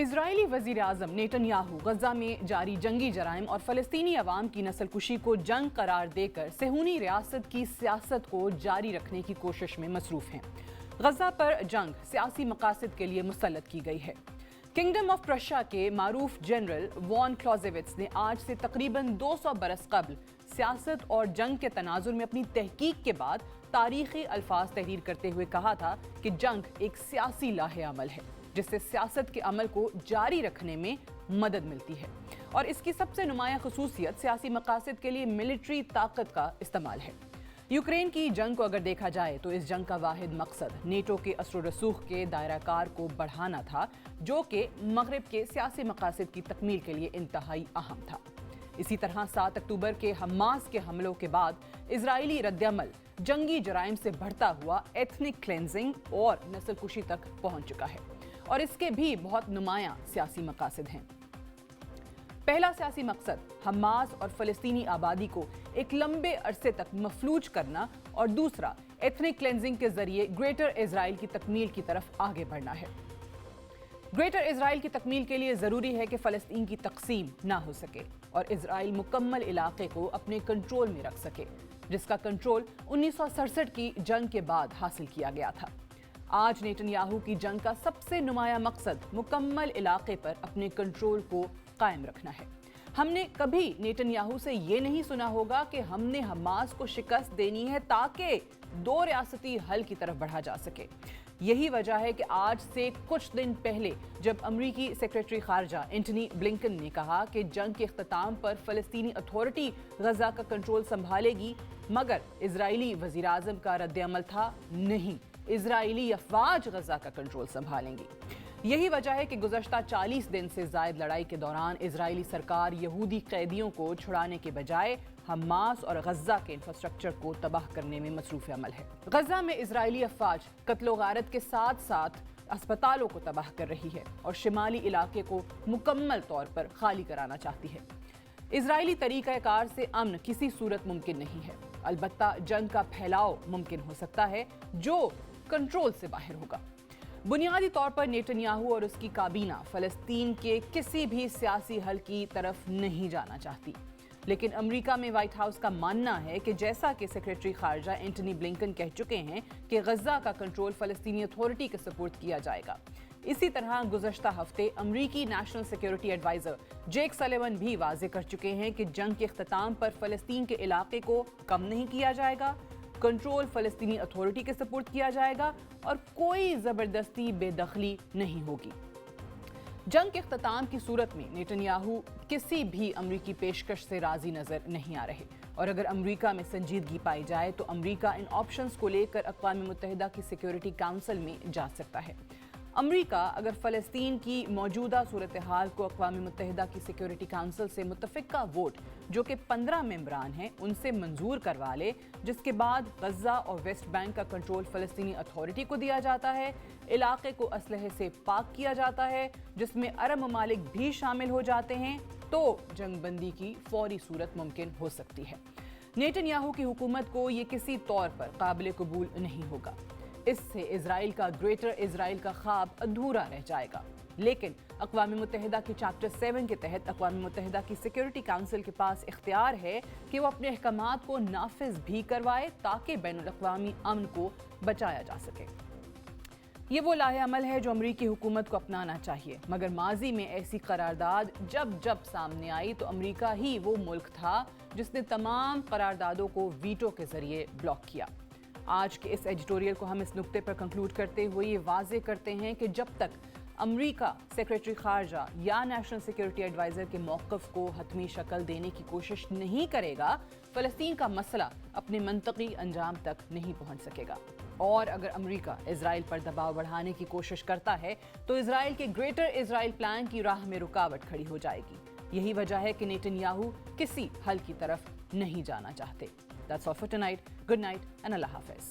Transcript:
Israeli वजीर आज़म Netanyahu गजा में जारी जंगी जराइम और फ़लस्तीनी अवाम की नस्ल कुशी को जंग करार देकर सेहूनी रियासत की सियासत को जारी रखने की कोशिश में मसरूफ़ हैं। गजा पर जंग सियासी मकासद के लिए मुसल्लत की गई है। किंगडम ऑफ प्रशिया के मारूफ जनरल वॉन क्लॉजेविट्स ने आज से तकरीबन 200 बरस कबल सियासत और जंग के तनाजुर में अपनी तहकीक के बाद तारीखी अल्फाज तहरीर करते हुए कहा था कि जंग एक सियासी लाहे अमल है जिससे सियासत के अमल को जारी रखने में मदद मिलती है और इसकी सबसे नुमाया खसूसियत सियासी मकासद के लिए मिलिट्री ताकत का इस्तेमाल है। यूक्रेन की जंग को अगर देखा जाए तो इस जंग का वाहिद मकसद नेटो के असर रसूख के दायरा कार को बढ़ाना था, जो कि मगरिब के सियासी मकासद की तकमील के लिए इंतहाई अहम था। इसी तरह 7 अक्टूबर के हमास के हमलों के बाद इजरायली रद्दअमल जंगी जराइम से बढ़ता हुआ एथनिक क्लेंजिंग और नस्लकुशी तक पहुंच चुका है और इसके भी बहुत नुमाया सियासी मकासद हैं। पहला सियासी मकसद हमास और फ़लस्तीनी आबादी को एक लंबे अरसे तक मफलूज करना और दूसरा एथनिक क्लेंजिंग के जरिए ग्रेटर इजराइल की तकमील की तरफ आगे बढ़ना है। ग्रेटर इजराइल की तकमील के लिए ज़रूरी है कि फ़लस्तीन की तकसीम ना हो सके और इजराइल मुकम्मल इलाके को अपने कंट्रोल में रख सके, जिसका कंट्रोल 1967 की जंग के बाद हासिल किया गया था। आज नेतन्याहू की जंग का सबसे नुमाया मकसद मुकम्मल इलाके पर अपने कंट्रोल को कायम रखना है। हमने कभी नेतन्याहू से ये नहीं सुना होगा कि हमने हमास को शिकस्त देनी है ताकि 2 रियासती हल की तरफ बढ़ा जा सके। यही वजह है कि आज से कुछ दिन पहले जब अमरीकी सेक्रेटरी खारजा एंटनी ब्लिंकन ने कहा कि जंग के इख्तिताम पर फ़लस्तीनी अथॉरिटी गजा का कंट्रोल संभालेगी, मगर इजरायली वज़ीर आज़म का रद्दअमल था नहीं, इजरायली अफवाज गजा का कंट्रोल संभालेंगी। यही वजह है कि गुज़श्ता 40 दिन से ज़ायद लड़ाई के दौरान इजरायली सरकार यहूदी कैदियों को छुड़ाने के बजाय हमास और गजा के इंफ्रास्ट्रक्चर को तबाह करने में मसरूफ़ अमल है। गजा में इजरायली अफवाज कत्लो गारत के साथ साथ अस्पतालों को तबाह कर रही है और शिमाली इलाके को मुकम्मल तौर पर खाली कराना चाहती है। इजरायली तरीक़ाकार से अमन किसी सूरत मुमकिन नहीं है, अलबत्ता जंग का फैलाव मुमकिन हो सकता है जो कंट्रोल से बाहर होगा। बुनियादी तौर पर नेतन्याहू और उसकी काबीना फ़लस्तीन के किसी भी सियासी हल की तरफ नहीं जाना चाहती, लेकिन अमेरिका में व्हाइट हाउस का मानना है कि जैसा कि सेक्रेटरी खारजा एंटनी ब्लिंकन कह चुके हैं कि गजा का कंट्रोल फ़लस्तीनी अथॉरिटी के सपोर्ट किया जाएगा। इसी तरह गुज़श्ता हफ्ते अमरीकी नेशनल सिक्योरिटी एडवाइज़र जेक सलिवन भी वाज़े कर चुके हैं कि जंग के इख्तिताम पर फ़लस्तीन के इलाके को कम नहीं किया जाएगा, कंट्रोल फ़लस्तीनी अथॉरिटी के सपोर्ट किया जाएगा और कोई ज़बरदस्ती बेदखली नहीं होगी। जंग के इख्तिताम की सूरत में नेतन्याहू किसी भी अमरीकी पेशकश से राज़ी नज़र नहीं आ रहे और अगर अमरीका में संजीदगी पाई जाए तो अमरीका इन ऑप्शंस को लेकर अक़वाम मुत्तहिदा की सिक्योरिटी काउंसिल में जा सकता है। अमरीका अगर फ़लस्तीन की मौजूदा सूरत हाल को अक़वाम मुत्तहिदा की सिक्योरिटी काउंसिल से मुतफ़िक़ा वोट, जो कि 15 मेंबरान हैं, उनसे मंजूर करवा ले, जिसके बाद गजा और वेस्ट बैंक का कंट्रोल फ़लस्तीनी अथॉरिटी को दिया जाता है, इलाके को असलहे से पाक किया जाता है, जिसमें अरब ममालिक भी शामिल हो जाते हैं, तो जंगबंदी की फौरी सूरत मुमकिन हो सकती है। नेतन्याहू की हुकूमत को ये किसी तौर पर काबिल कबूल नहीं होगा। इससे इजराइल का ग्रेटर इजराइल का ख्वाब अधूरा रह जाएगा। लेकिन अक़वाम मुत्तहिदा की चैप्टर 7 के तहत अक़वाम मुत्तहिदा की सिक्योरिटी काउंसिल के पास इख्तियार है कि वो अपने अहकामात को नाफिज भी करवाए ताकि बैनुल-अक़वामी अमन को बचाया जा सके। ये वो लाहे अमल है जो अमरीकी हुकूमत को अपनाना चाहिए, मगर माजी में ऐसी करारदाद जब सामने आई तो अमरीका ही वो मुल्क था जिसने तमाम करारदादों को वीटो के जरिए ब्लॉक किया। आज के इस एडिटोरियल को हम इस नुक्ते पर कंक्लूड करते हुए ये वाजे करते हैं कि जब तक अमरीका सेक्रेटरी खारजा या नेशनल सिक्योरिटी एडवाइज़र के मौक़िफ़ को हतमी शक्ल देने की कोशिश नहीं करेगा, फ़लस्तीन का मसला अपने मंतकी अंजाम तक नहीं पहुंच सकेगा। और अगर अमरीका इजराइल पर दबाव बढ़ाने की कोशिश करता है तो इजराइल के ग्रेटर इजराइल प्लान की राह में रुकावट खड़ी हो जाएगी। यही वजह है कि नेतन्याहू किसी हल की तरफ नहीं जाना चाहते। That's all for tonight. Good night and Allah Hafiz.